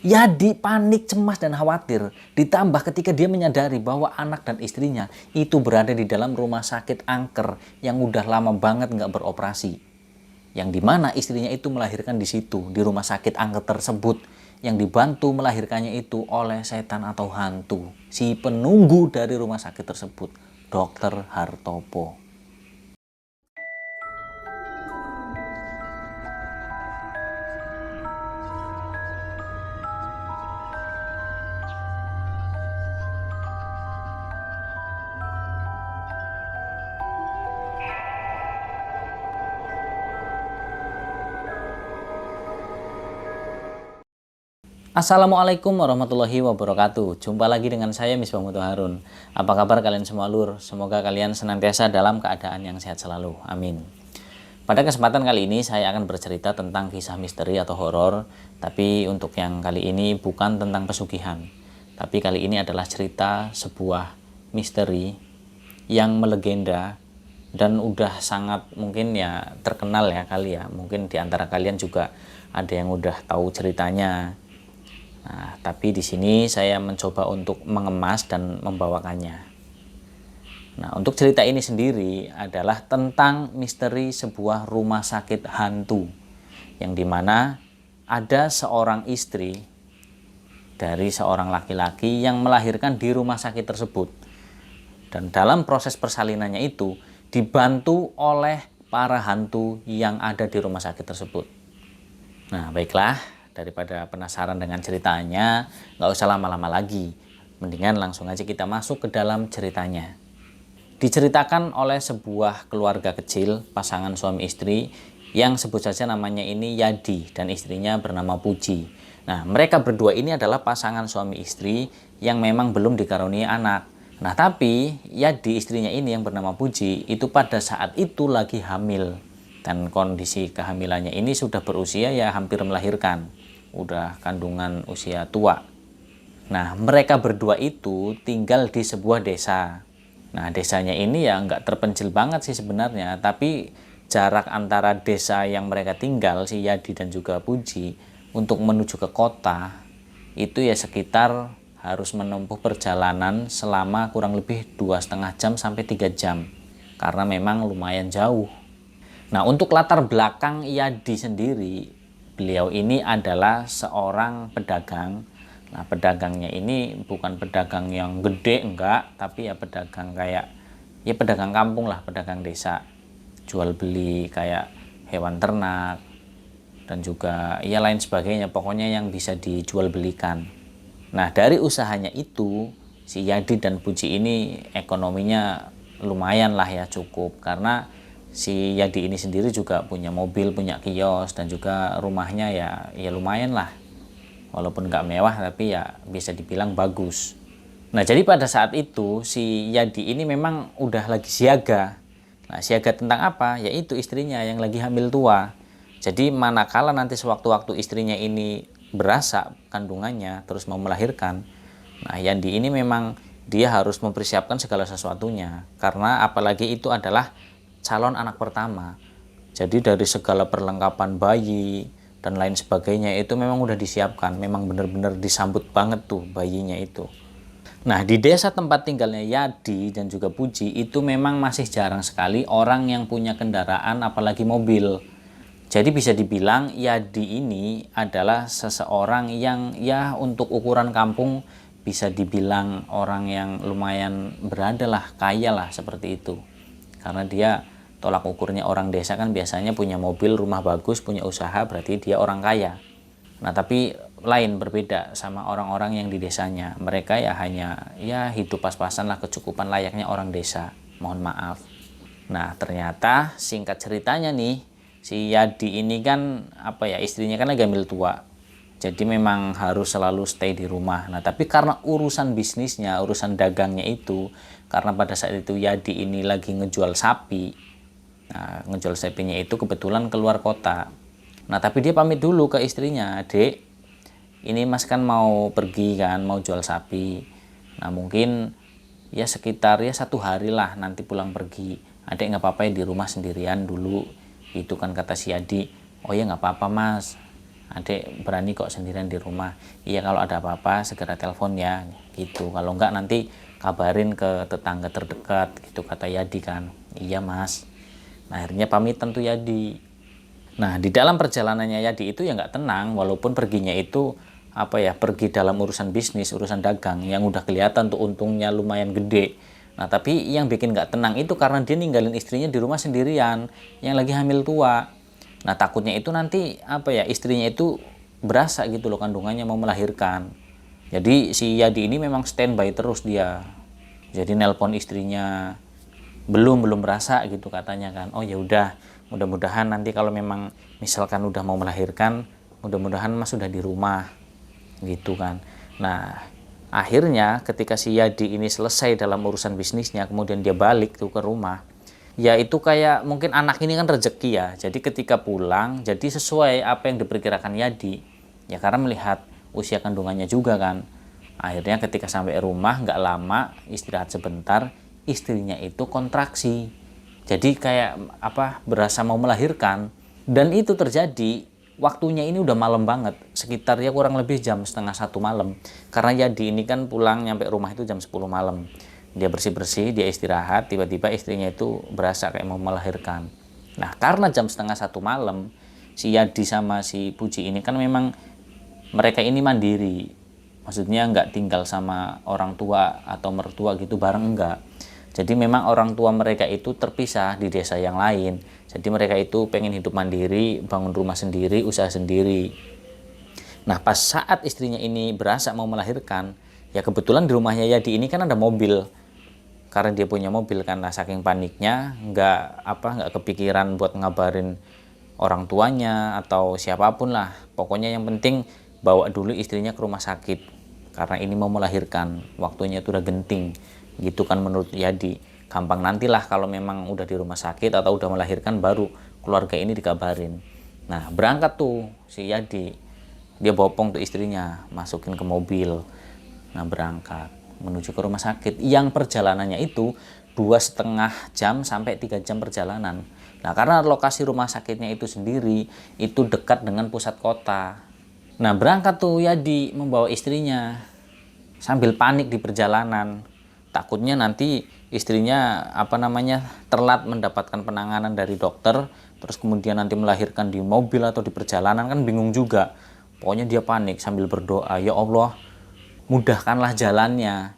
Yadi panik, cemas, dan khawatir. Ditambah ketika dia menyadari bahwa anak dan istrinya itu berada di dalam rumah sakit angker yang udah lama banget nggak beroperasi. Yang dimana istrinya itu melahirkan di situ, di rumah sakit angker tersebut. Yang dibantu melahirkannya itu oleh setan atau hantu. Si penunggu dari rumah sakit tersebut, Dokter Hartopo. Assalamualaikum warahmatullahi wabarakatuh. Jumpa lagi dengan saya Misbah Muthaharun. Apa kabar kalian semua lur? Semoga kalian senantiasa dalam keadaan yang sehat selalu. Amin. Pada kesempatan kali ini saya akan bercerita tentang kisah misteri atau horor. Tapi untuk yang kali ini bukan tentang pesugihan. Tapi kali ini adalah cerita sebuah misteri yang melegenda dan udah sangat mungkin ya terkenal ya kali ya. Mungkin di antara kalian juga ada yang udah tahu ceritanya. Nah, tapi di sini saya mencoba untuk mengemas dan membawakannya. Nah, untuk cerita ini sendiri adalah tentang misteri sebuah rumah sakit hantu, yang dimana ada seorang istri dari seorang laki-laki yang melahirkan di rumah sakit tersebut. Dan dalam proses persalinannya itu dibantu oleh para hantu yang ada di rumah sakit tersebut. Nah, baiklah. Daripada penasaran dengan ceritanya, nggak usah lama-lama lagi. Mendingan langsung aja kita masuk ke dalam ceritanya. Diceritakan oleh sebuah keluarga kecil, pasangan suami istri, yang sebut saja namanya ini Yadi dan istrinya bernama Puji. Nah, mereka berdua ini adalah pasangan suami istri yang memang belum dikaruniai anak. Nah, tapi Yadi istrinya ini yang bernama Puji, itu pada saat itu lagi hamil. Dan kondisi kehamilannya ini sudah berusia ya hampir melahirkan. Udah kandungan usia tua. Nah, mereka berdua itu tinggal di sebuah desa. Nah, desanya ini ya nggak terpencil banget sih sebenarnya, tapi jarak antara desa yang mereka tinggal, si Yadi dan juga Puji, untuk menuju ke kota, itu ya sekitar harus menempuh perjalanan selama kurang lebih 2,5 jam sampai 3 jam. Karena memang lumayan jauh. Nah, untuk latar belakang Yadi sendiri, beliau ini adalah seorang pedagang. Nah, pedagangnya ini bukan pedagang yang gede enggak, tapi ya pedagang kayak ya pedagang kampung lah, pedagang desa. Jual beli kayak hewan ternak dan juga ya lain sebagainya, pokoknya yang bisa dijual belikan. Nah, dari usahanya itu si Yadi dan Puji ini ekonominya lumayan lah ya, cukup, karena si Yadi ini sendiri juga punya mobil, punya kios, dan juga rumahnya ya lumayan lah. Walaupun nggak mewah tapi ya bisa dibilang bagus. Nah, jadi pada saat itu si Yadi ini memang udah lagi siaga. Nah, siaga tentang apa? Yaitu istrinya yang lagi hamil tua. Jadi manakala nanti sewaktu-waktu istrinya ini berasa kandungannya terus mau melahirkan, nah Yadi ini memang dia harus mempersiapkan segala sesuatunya. Karena apalagi itu adalah calon anak pertama. Jadi dari segala perlengkapan bayi dan lain sebagainya itu memang udah disiapkan. Memang benar-benar disambut banget tuh bayinya itu. Nah, di desa tempat tinggalnya Yadi dan juga Puji itu memang masih jarang sekali orang yang punya kendaraan apalagi mobil. Jadi bisa dibilang Yadi ini adalah seseorang yang ya untuk ukuran kampung bisa dibilang orang yang lumayan berada lah, kaya lah seperti itu. Karena dia tolak ukurnya orang desa kan biasanya punya mobil, rumah bagus, punya usaha, berarti dia orang kaya. Nah, tapi lain, berbeda sama orang-orang yang di desanya. Mereka ya hanya ya hidup pas-pasan lah, kecukupan layaknya orang desa. Mohon maaf. Nah, ternyata singkat ceritanya nih, si Yadi ini kan istrinya kan lagi hamil tua. Jadi memang harus selalu stay di rumah. Nah, tapi karena urusan bisnisnya, urusan dagangnya itu, karena pada saat itu Yadi ini lagi ngejual sapi. Nah, ngejual sapinya itu kebetulan keluar kota. Nah, tapi dia pamit dulu ke istrinya, "Dek, ini Mas kan mau pergi kan, mau jual sapi. Nah, mungkin ya sekitar ya 1 hari lah nanti pulang pergi. Adek nggak apa-apa ya di rumah sendirian dulu." Itu kan kata si Yadi. "Oh ya nggak apa-apa Mas. Adik berani kok sendirian di rumah. Iya, kalau ada apa-apa segera telepon ya, gitu. Kalau enggak nanti kabarin ke tetangga terdekat, gitu kata Yadi kan. Iya mas. Nah akhirnya pamitan tuh Yadi. Nah di dalam perjalanannya Yadi itu ya nggak tenang, walaupun perginya itu apa ya, pergi dalam urusan bisnis, urusan dagang yang udah kelihatan tuh untungnya lumayan gede. Nah tapi yang bikin nggak tenang itu karena dia ninggalin istrinya di rumah sendirian yang lagi hamil tua. Nah takutnya itu nanti apa ya, istrinya itu berasa gitu loh kandungannya mau melahirkan. Jadi si Yadi ini memang standby terus dia. Jadi nelpon istrinya, belum berasa gitu katanya kan. Oh ya udah, mudah-mudahan nanti kalau memang misalkan udah mau melahirkan, mudah-mudahan mas sudah di rumah gitu kan. Nah akhirnya ketika si Yadi ini selesai dalam urusan bisnisnya, kemudian dia balik tuh ke rumah, ya itu kayak mungkin anak ini kan rezeki ya. Jadi ketika pulang jadi sesuai apa yang diperkirakan Yadi. Ya karena melihat usia kandungannya juga kan. Akhirnya ketika sampai rumah nggak lama, istirahat sebentar, istrinya itu kontraksi. Jadi kayak apa, berasa mau melahirkan. Dan itu terjadi waktunya ini udah malam banget, sekitar ya kurang lebih jam setengah 1 malam. Karena Yadi ini kan pulang nyampe rumah itu jam 10 malam. Dia bersih-bersih, dia istirahat, tiba-tiba istrinya itu berasa kayak mau melahirkan. Nah karena jam setengah 1 malam, si Yadi sama si Puji ini kan memang mereka ini mandiri, maksudnya nggak tinggal sama orang tua atau mertua gitu bareng, enggak. Jadi memang orang tua mereka itu terpisah di desa yang lain. Jadi mereka itu pengen hidup mandiri, bangun rumah sendiri, usaha sendiri. Nah pas saat istrinya ini berasa mau melahirkan, ya kebetulan di rumahnya Yadi ini kan ada mobil. Karena dia punya mobil kan, nah saking paniknya nggak kepikiran buat ngabarin orang tuanya atau siapapun lah. Pokoknya yang penting bawa dulu istrinya ke rumah sakit karena ini mau melahirkan, waktunya itu udah genting gitu kan menurut Yadi. Gampang nantilah kalau memang udah di rumah sakit atau udah melahirkan baru keluarga ini dikabarin. Nah berangkat tuh si Yadi, dia bopong tuh istrinya, masukin ke mobil. Nah berangkat menuju ke rumah sakit yang perjalanannya itu 2,5 jam sampai 3 jam perjalanan. Nah karena lokasi rumah sakitnya itu sendiri itu dekat dengan pusat kota. Nah berangkat tuh Yadi membawa istrinya sambil panik di perjalanan. Takutnya nanti istrinya telat mendapatkan penanganan dari dokter, terus kemudian nanti melahirkan di mobil atau di perjalanan kan bingung juga. Pokoknya dia panik sambil berdoa, ya Allah mudahkanlah jalannya,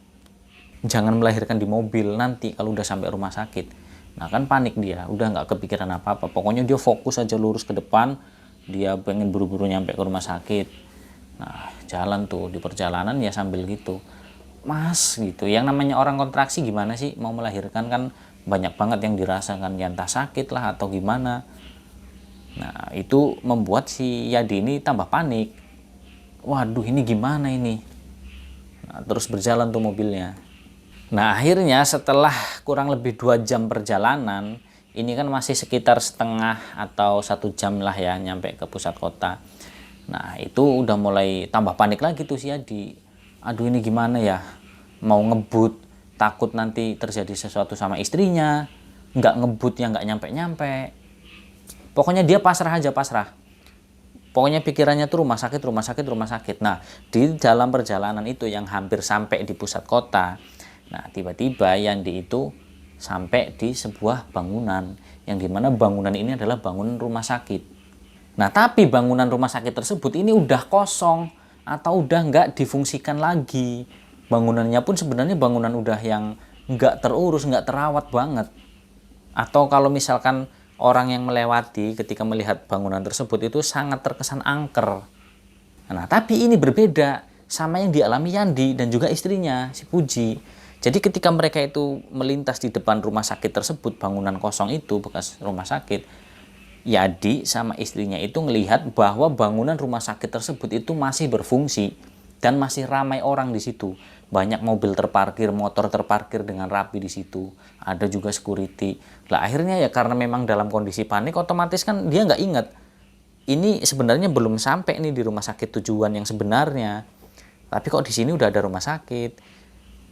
jangan melahirkan di mobil nanti kalau udah sampai rumah sakit. Nah kan panik dia, udah nggak kepikiran apa-apa. Pokoknya dia fokus aja lurus ke depan, dia pengen buru-buru nyampe ke rumah sakit. Nah jalan tuh di perjalanan ya sambil gitu, mas gitu, yang namanya orang kontraksi gimana sih, mau melahirkan kan banyak banget yang dirasakan, ya entah sakit lah atau gimana. Nah itu membuat si Yadi ini tambah panik, waduh ini gimana ini. Nah, terus berjalan tuh mobilnya. Nah akhirnya setelah kurang lebih 2 jam perjalanan, ini kan masih sekitar setengah atau 1 jam lah ya nyampe ke pusat kota. Nah itu udah mulai tambah panik lagi tuh si Yadi. Aduh ini gimana ya, mau ngebut, takut nanti terjadi sesuatu sama istrinya. Nggak ngebut ya nggak nyampe-nyampe. Pokoknya dia pasrah aja, pasrah. Pokoknya pikirannya tuh rumah sakit, rumah sakit, rumah sakit. Nah di dalam perjalanan itu yang hampir sampai di pusat kota, nah tiba-tiba Yandi itu sampai di sebuah bangunan, yang dimana bangunan ini adalah bangunan rumah sakit. Nah tapi bangunan rumah sakit tersebut ini udah kosong atau udah nggak difungsikan lagi. Bangunannya pun sebenarnya bangunan udah yang nggak terurus, nggak terawat banget. Atau kalau misalkan orang yang melewati ketika melihat bangunan tersebut itu sangat terkesan angker. Nah tapi ini berbeda sama yang dialami Yandi dan juga istrinya si Puji. Jadi ketika mereka itu melintas di depan rumah sakit tersebut, bangunan kosong itu bekas rumah sakit, Yadi sama istrinya itu melihat bahwa bangunan rumah sakit tersebut itu masih berfungsi dan masih ramai orang di situ. Banyak mobil terparkir, motor terparkir dengan rapi di situ. Ada juga security. Lah akhirnya ya karena memang dalam kondisi panik, otomatis kan dia nggak ingat. Ini sebenarnya belum sampai nih di rumah sakit tujuan yang sebenarnya. Tapi kok di sini udah ada rumah sakit.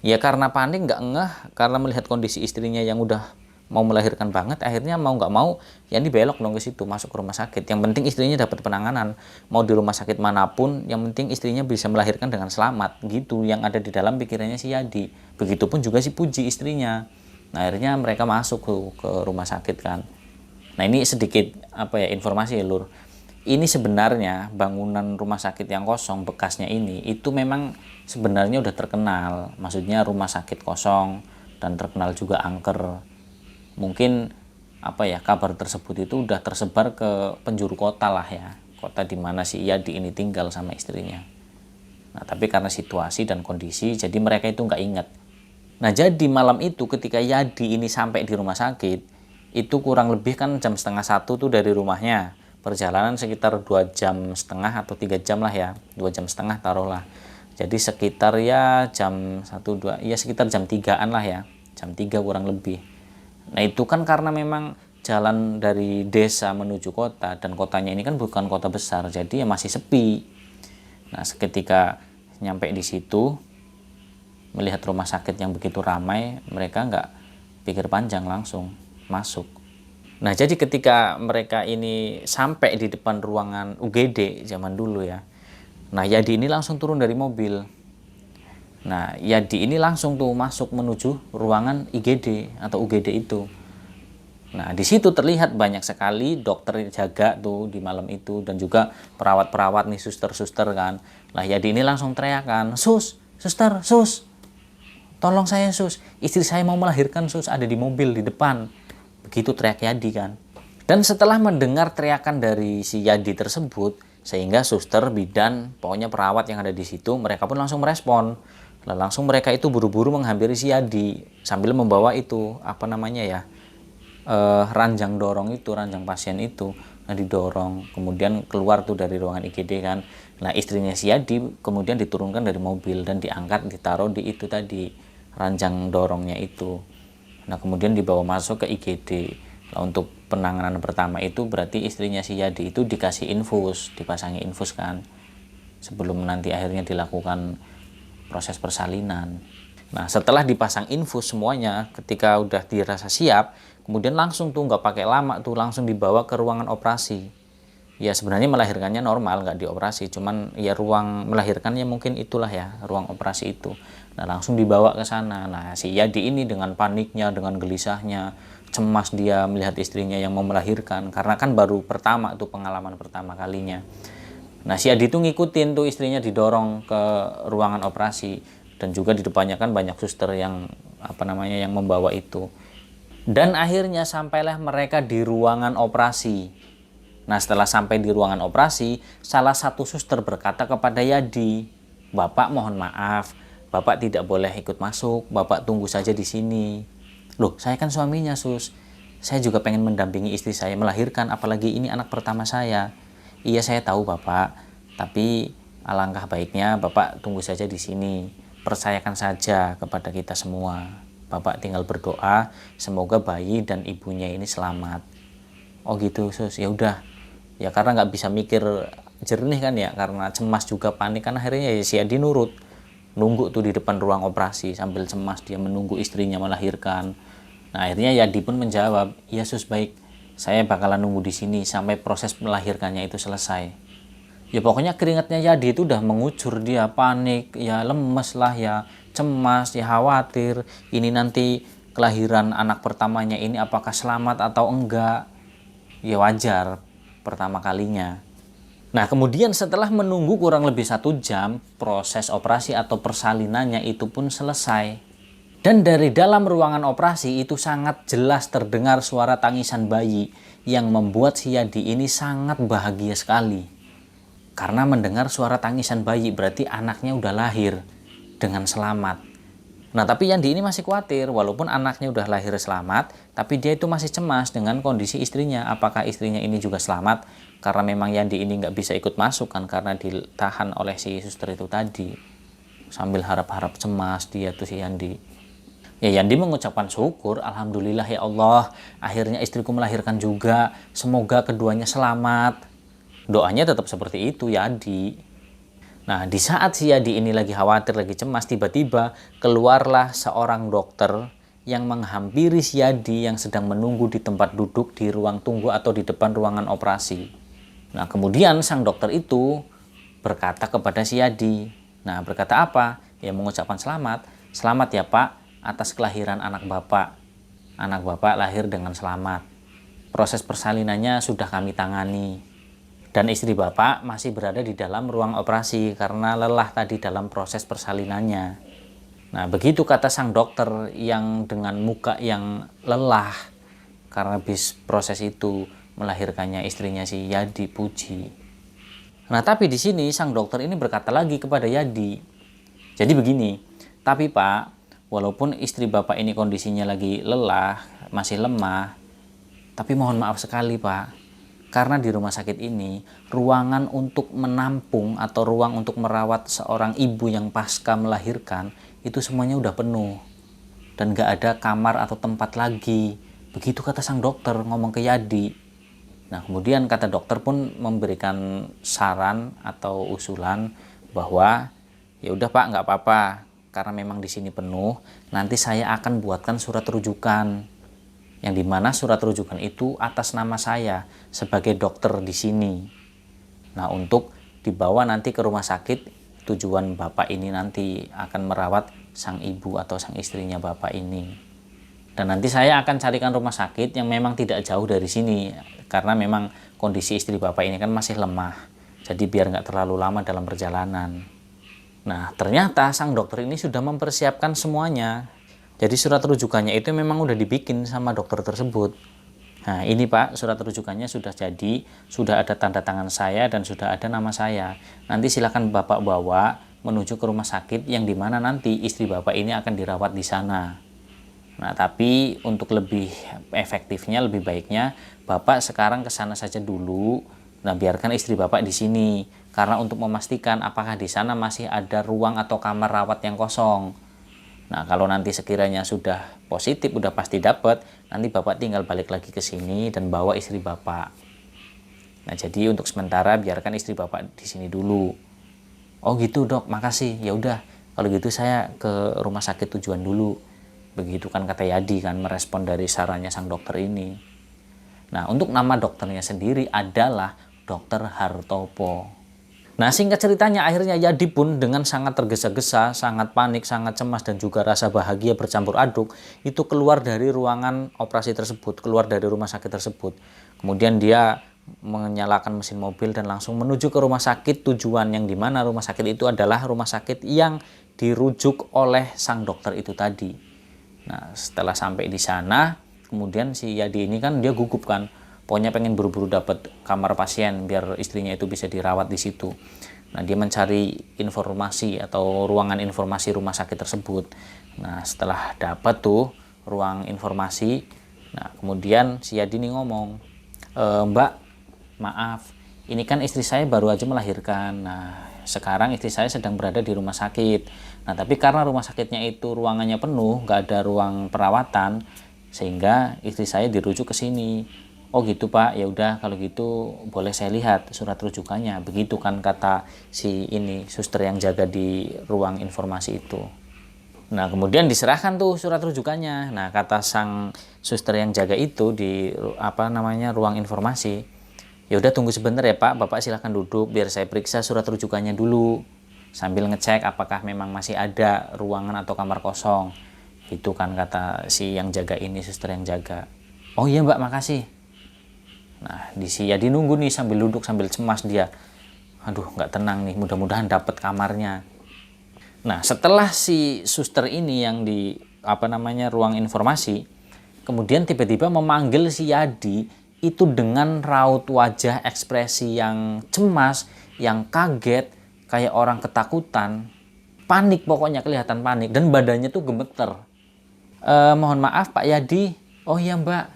Ya karena panik nggak ngeh, karena melihat kondisi istrinya yang udah mau melahirkan banget, akhirnya mau nggak mau Yandi belok dong ke situ, masuk ke rumah sakit. Yang penting istrinya dapat penanganan, mau di rumah sakit manapun, yang penting istrinya bisa melahirkan dengan selamat, gitu yang ada di dalam pikirannya si Yadi. Begitupun juga si Puji istrinya. Nah akhirnya mereka masuk ke rumah sakit kan. Nah ini sedikit informasi ya Lur. Ini sebenarnya bangunan rumah sakit yang kosong bekasnya ini itu memang sebenarnya udah terkenal, maksudnya rumah sakit kosong dan terkenal juga angker. Mungkin kabar tersebut itu udah tersebar ke penjuru kota lah ya, kota di mana si Yadi ini tinggal sama istrinya. Nah tapi karena situasi dan kondisi jadi mereka itu nggak ingat. Nah jadi malam itu ketika Yadi ini sampai di rumah sakit itu kurang lebih kan jam setengah 1 tuh dari rumahnya, perjalanan sekitar 2,5 jam atau 3 jam lah ya, 2,5 jam taruhlah. Jadi sekitar ya jam 1, 2, ya sekitar jam 3-an lah ya, jam 3 kurang lebih. Nah itu kan karena memang jalan dari desa menuju kota, dan kotanya ini kan bukan kota besar, jadi ya masih sepi. Nah seketika nyampe di situ, melihat rumah sakit yang begitu ramai, mereka nggak pikir panjang, langsung masuk. Nah jadi ketika mereka ini sampai di depan ruangan UGD zaman dulu ya, nah Yadi ini langsung turun dari mobil. Nah, Yadi ini langsung tuh masuk menuju ruangan IGD atau UGD itu. Nah, di situ terlihat banyak sekali dokter jaga tuh di malam itu, dan juga perawat-perawat nih, suster-suster kan. Lah Yadi ini langsung teriakan, "Sus, suster, sus. Tolong saya, sus. Istri saya mau melahirkan, sus, ada di mobil di depan." Begitu teriak Yadi kan. Dan setelah mendengar teriakan dari si Yadi tersebut, sehingga suster, bidan, pokoknya perawat yang ada di situ, mereka pun langsung merespon. Langsung mereka itu buru-buru menghampiri si Yadi sambil membawa itu ranjang dorong itu, ranjang pasien itu. Nah didorong, kemudian keluar tuh dari ruangan IGD kan. Nah istrinya si Yadi kemudian diturunkan dari mobil dan diangkat, ditaruh di itu tadi, ranjang dorongnya itu. Nah kemudian dibawa masuk ke IGD. Nah, untuk penanganan pertama itu berarti istrinya si Yadi itu dikasih infus, dipasangi infus kan, sebelum nanti akhirnya dilakukan proses persalinan. Nah setelah dipasang infus semuanya, ketika udah dirasa siap, kemudian langsung tuh nggak pakai lama tuh, langsung dibawa ke ruangan operasi. Ya sebenarnya melahirkannya normal, nggak dioperasi, cuman ya ruang melahirkannya mungkin itulah ya, ruang operasi itu. Nah langsung dibawa ke sana. Nah si Yadi ini dengan paniknya, dengan gelisahnya, cemas dia melihat istrinya yang mau melahirkan, karena kan baru pertama tuh, pengalaman pertama kalinya. Nah si Yadi tuh ngikutin tuh istrinya didorong ke ruangan operasi, dan juga di depannya kan banyak suster yang yang membawa itu. Dan akhirnya sampailah mereka di ruangan operasi. Nah setelah sampai di ruangan operasi, salah satu suster berkata kepada Yadi, "Bapak mohon maaf, Bapak tidak boleh ikut masuk, Bapak tunggu saja di sini." "Loh, saya kan suaminya, Sus. Saya juga pengen mendampingi istri saya melahirkan, apalagi ini anak pertama saya." "Iya, saya tahu, Bapak. Tapi alangkah baiknya Bapak tunggu saja di sini. Percayakan saja kepada kita semua. Bapak tinggal berdoa semoga bayi dan ibunya ini selamat." "Oh gitu, Sus. Ya udah." Ya karena nggak bisa mikir jernih kan ya, karena cemas juga panik kan, akhirnya ya si Adi nurut. Nunggu tuh di depan ruang operasi sambil cemas dia menunggu istrinya melahirkan. Nah akhirnya Yadi pun menjawab, "Iya Sus, baik. Saya bakalan nunggu di sini sampai proses melahirkannya itu selesai." Ya pokoknya keringatnya Yadi itu udah mengucur, dia panik, ya lemes lah ya, cemas, ya khawatir. Ini nanti kelahiran anak pertamanya ini apakah selamat atau enggak. Ya wajar, pertama kalinya. Nah kemudian setelah menunggu kurang lebih 1 jam, proses operasi atau persalinannya itu pun selesai. Dan dari dalam ruangan operasi itu sangat jelas terdengar suara tangisan bayi yang membuat si Yadi ini sangat bahagia sekali. Karena mendengar suara tangisan bayi berarti anaknya udah lahir dengan selamat. Nah tapi Yandi ini masih khawatir, walaupun anaknya udah lahir selamat, tapi dia itu masih cemas dengan kondisi istrinya. Apakah istrinya ini juga selamat? Karena memang Yandi ini nggak bisa ikut masuk kan, karena ditahan oleh si suster itu tadi. Sambil harap-harap cemas dia tuh si Yandi. Ya Yandi mengucapkan syukur, "Alhamdulillah ya Allah, akhirnya istriku melahirkan juga. Semoga keduanya selamat." Doanya tetap seperti itu Yadi. Nah di saat si Yadi ini lagi khawatir, lagi cemas, tiba-tiba keluarlah seorang dokter yang menghampiri si Yadi yang sedang menunggu di tempat duduk di ruang tunggu atau di depan ruangan operasi. Nah, kemudian sang dokter itu berkata kepada si Yadi. Nah, berkata apa? Ya, mengucapkan selamat. Selamat ya Pak atas kelahiran anak Bapak. Anak Bapak lahir dengan selamat. Proses persalinannya sudah kami tangani. Dan istri Bapak masih berada di dalam ruang operasi karena lelah tadi dalam proses persalinannya. Nah, begitu kata sang dokter yang dengan muka yang lelah karena habis proses itu melahirkannya istrinya si Yadi Puji. Nah, tapi di sini sang dokter ini berkata lagi kepada Yadi. Jadi begini, tapi Pak, walaupun istri Bapak ini kondisinya lagi lelah, masih lemah, tapi mohon maaf sekali Pak, karena di rumah sakit ini ruangan untuk menampung atau ruang untuk merawat seorang ibu yang pasca melahirkan itu semuanya udah penuh dan gak ada kamar atau tempat lagi. Begitu kata sang dokter ngomong ke Yadi. Nah, kemudian kata dokter pun memberikan saran atau usulan bahwa ya udah Pak, nggak apa-apa karena memang di sini penuh, nanti saya akan buatkan surat rujukan yang dimana surat rujukan itu atas nama saya sebagai dokter di sini. Nah, untuk dibawa nanti ke rumah sakit tujuan Bapak ini nanti akan merawat sang ibu atau sang istrinya Bapak ini. Dan nanti saya akan carikan rumah sakit yang memang tidak jauh dari sini karena memang kondisi istri Bapak ini kan masih lemah. Jadi biar nggak terlalu lama dalam perjalanan. Nah, ternyata sang dokter ini sudah mempersiapkan semuanya. Jadi surat rujukannya itu memang udah dibikin sama dokter tersebut. Nah, ini Pak, surat rujukannya sudah jadi, sudah ada tanda tangan saya dan sudah ada nama saya. Nanti silakan Bapak bawa menuju ke rumah sakit yang dimana nanti istri Bapak ini akan dirawat di sana. Nah, tapi untuk lebih efektifnya, lebih baiknya Bapak sekarang ke sana saja dulu. Nah, biarkan istri Bapak di sini karena untuk memastikan apakah di sana masih ada ruang atau kamar rawat yang kosong. Nah, kalau nanti sekiranya sudah positif, udah pasti dapat, nanti Bapak tinggal balik lagi ke sini dan bawa istri Bapak. Nah, jadi untuk sementara biarkan istri Bapak di sini dulu. Oh gitu Dok, makasih. Ya udah, kalau gitu saya ke rumah sakit tujuan dulu. Begitu kan kata Yadi kan merespon dari sarannya sang dokter ini. Nah, untuk nama dokternya sendiri adalah Dokter Hartopo. Nah, singkat ceritanya akhirnya Yadi pun dengan sangat tergesa-gesa, sangat panik, sangat cemas dan juga rasa bahagia bercampur aduk itu keluar dari ruangan operasi tersebut, keluar dari rumah sakit tersebut. Kemudian dia menyalakan mesin mobil dan langsung menuju ke rumah sakit tujuan yang dimana rumah sakit itu adalah rumah sakit yang dirujuk oleh sang dokter itu tadi. Nah, setelah sampai di sana, kemudian si Yadi ini kan dia gugup kan. Pokoknya pengen buru-buru dapat kamar pasien biar istrinya itu bisa dirawat di situ. Nah, dia mencari informasi atau ruangan informasi rumah sakit tersebut. Nah, setelah dapat tuh ruang informasi, nah kemudian si Yadi ini ngomong, Mbak, maaf, ini kan istri saya baru aja melahirkan. Nah, sekarang istri saya sedang berada di rumah sakit. Nah, tapi karena rumah sakitnya itu ruangannya penuh, nggak ada ruang perawatan, sehingga istri saya dirujuk ke sini. Oh gitu Pak, ya udah kalau gitu boleh saya lihat surat rujukannya. Begitu kan kata si ini suster yang jaga di ruang informasi itu. Nah, kemudian diserahkan tuh surat rujukannya. Nah, kata sang suster yang jaga itu di ruang informasi, ya udah tunggu sebentar ya Pak, Bapak silahkan duduk biar saya periksa surat rujukannya dulu sambil ngecek apakah memang masih ada ruangan atau kamar kosong. Itu kan kata si yang jaga ini, suster yang jaga. Oh iya Mbak, makasih. Nah, dia nunggu nih sambil duduk sambil cemas dia. Aduh, nggak tenang nih, mudah-mudahan dapat kamarnya. Nah, setelah si suster ini yang di ruang informasi, kemudian tiba-tiba memanggil si Yadi itu dengan raut wajah ekspresi yang cemas, yang kaget, kayak orang ketakutan, panik pokoknya, kelihatan panik dan badannya tuh gemeter. Mohon maaf Pak Yadi. Oh iya Mbak.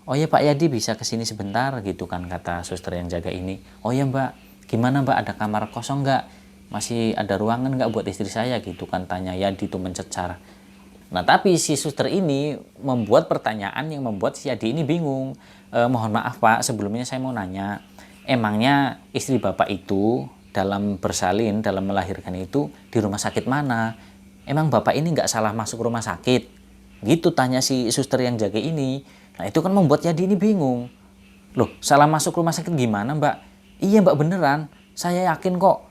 Oh ya Pak Yadi bisa kesini sebentar gitu kan kata suster yang jaga ini. Oh ya Mbak, gimana Mbak, ada kamar kosong nggak? Masih ada ruangan nggak buat istri saya gitu kan tanya Yadi tuh mencecar. Nah, tapi si suster ini membuat pertanyaan yang membuat si Yadi ini bingung. Mohon maaf Pak, sebelumnya saya mau nanya, emangnya istri Bapak itu dalam bersalin, dalam melahirkan itu di rumah sakit mana? Emang Bapak ini nggak salah masuk rumah sakit? Gitu tanya si suster yang jaga ini. Nah itu kan membuat Yadi ini bingung. Loh, salah masuk rumah sakit gimana mbak? Iya mbak beneran, saya yakin kok.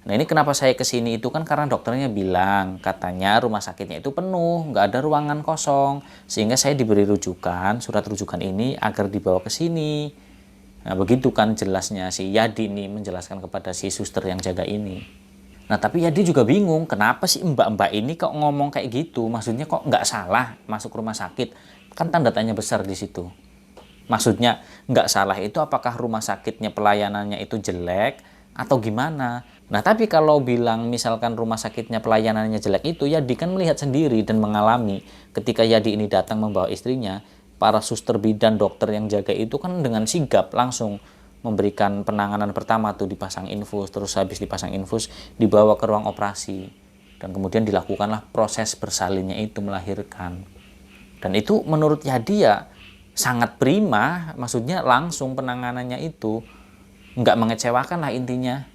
Nah ini kenapa saya kesini itu kan karena dokternya bilang katanya rumah sakitnya itu penuh, nggak ada ruangan kosong. Sehingga saya diberi rujukan, surat rujukan ini agar dibawa ke sini. Nah begitu kan jelasnya si Yadi ini menjelaskan kepada si suster yang jaga ini. Nah tapi Yadi juga bingung, kenapa sih mbak-mbak ini kok ngomong kayak gitu? Maksudnya kok nggak salah masuk rumah sakit? Kan tanda tanya besar di situ. Maksudnya nggak salah itu apakah rumah sakitnya pelayanannya itu jelek atau gimana? Nah tapi kalau bilang misalkan rumah sakitnya pelayanannya jelek itu, Yadi kan melihat sendiri dan mengalami ketika Yadi ini datang membawa istrinya, para suster bidan dokter yang jaga itu kan dengan sigap langsung memberikan penanganan pertama tuh, dipasang infus, terus habis dipasang infus dibawa ke ruang operasi dan kemudian dilakukanlah proses bersalinnya itu melahirkan. Dan itu menurut Yadi ya sangat prima, maksudnya langsung penanganannya itu nggak mengecewakan lah intinya.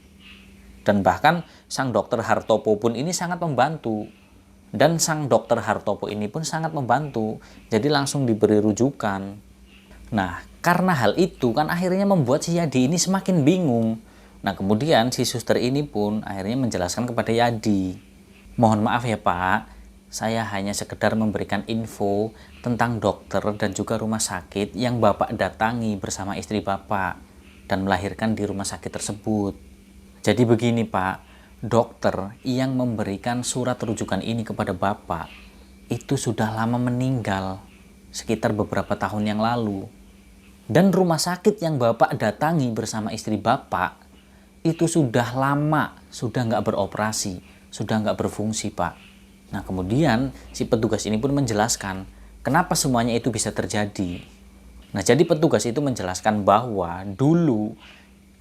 Dan bahkan sang dokter Hartopo pun ini sangat membantu. Dan sang dokter Hartopo ini pun sangat membantu. Jadi langsung diberi rujukan. Nah, karena hal itu kan akhirnya membuat si Yadi ini semakin bingung. Nah, kemudian si suster ini pun akhirnya menjelaskan kepada Yadi. Mohon maaf ya Pak, saya hanya sekedar memberikan info tentang dokter dan juga rumah sakit yang Bapak datangi bersama istri Bapak dan melahirkan di rumah sakit tersebut. Jadi begini Pak, dokter yang memberikan surat rujukan ini kepada Bapak itu sudah lama meninggal, sekitar beberapa tahun yang lalu. Dan rumah sakit yang Bapak datangi bersama istri Bapak itu sudah lama, sudah nggak beroperasi, sudah nggak berfungsi Pak. Nah kemudian si petugas ini pun menjelaskan kenapa semuanya itu bisa terjadi. Nah jadi petugas itu menjelaskan bahwa dulu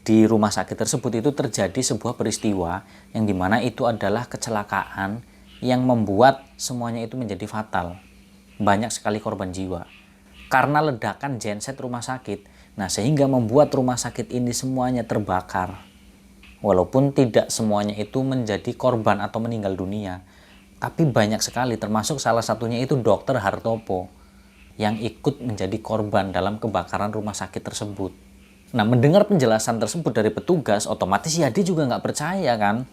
di rumah sakit tersebut itu terjadi sebuah peristiwa yang dimana itu adalah kecelakaan yang membuat semuanya itu menjadi fatal. Banyak sekali korban jiwa karena ledakan genset rumah sakit. Nah sehingga membuat rumah sakit ini semuanya terbakar. Walaupun tidak semuanya itu menjadi korban atau meninggal dunia, tapi banyak sekali, termasuk salah satunya itu dokter Hartopo yang ikut menjadi korban dalam kebakaran rumah sakit tersebut. Nah mendengar penjelasan tersebut dari petugas, otomatis Yadi juga nggak percaya kan.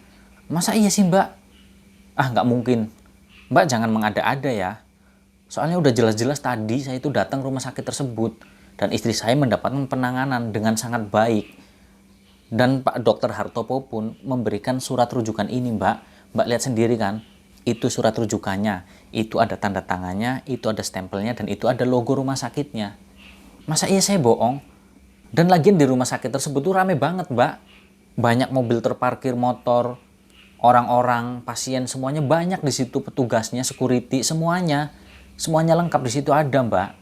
Masa iya sih mbak? Ah nggak mungkin. Mbak jangan mengada-ada ya. Soalnya udah jelas-jelas tadi saya itu datang rumah sakit tersebut. Dan istri saya mendapatkan penanganan dengan sangat baik. Dan Pak Dokter Hartopo pun memberikan surat rujukan ini mbak. Mbak lihat sendiri kan. Itu surat rujukannya. Itu ada tanda tangannya, itu ada stempelnya, dan itu ada logo rumah sakitnya. Masa iya saya bohong? Dan lagian di rumah sakit tersebut tuh rame banget mbak. Banyak mobil terparkir, motor, orang-orang, pasien, semuanya banyak di situ, petugasnya, security, semuanya lengkap di situ ada mbak.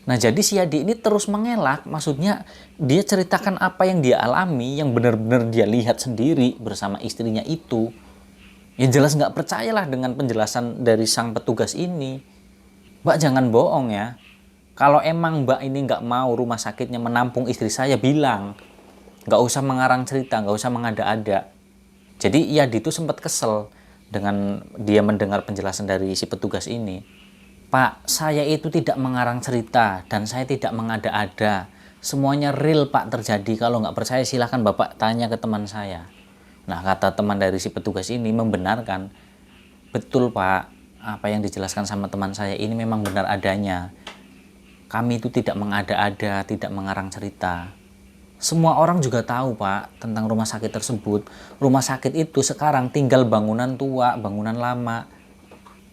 Nah jadi si Yadi ini terus mengelak, maksudnya dia ceritakan apa yang dia alami, yang benar-benar dia lihat sendiri bersama istrinya itu. Ya jelas nggak percayalah dengan penjelasan dari sang petugas ini. Mbak jangan bohong ya. Kalau emang mbak ini nggak mau rumah sakitnya menampung istri saya, bilang. Nggak usah mengarang cerita, nggak usah mengada-ada. Jadi Yadi itu sempat kesel dengan dia mendengar penjelasan dari si petugas ini. Pak, saya itu tidak mengarang cerita dan saya tidak mengada-ada. Semuanya real Pak terjadi. Kalau nggak percaya silahkan Bapak tanya ke teman saya. Nah kata teman dari si petugas ini membenarkan. Betul Pak, apa yang dijelaskan sama teman saya ini memang benar adanya. Kami itu tidak mengada-ada, tidak mengarang cerita. Semua orang juga tahu Pak tentang rumah sakit tersebut. Rumah sakit itu sekarang tinggal bangunan tua, bangunan lama.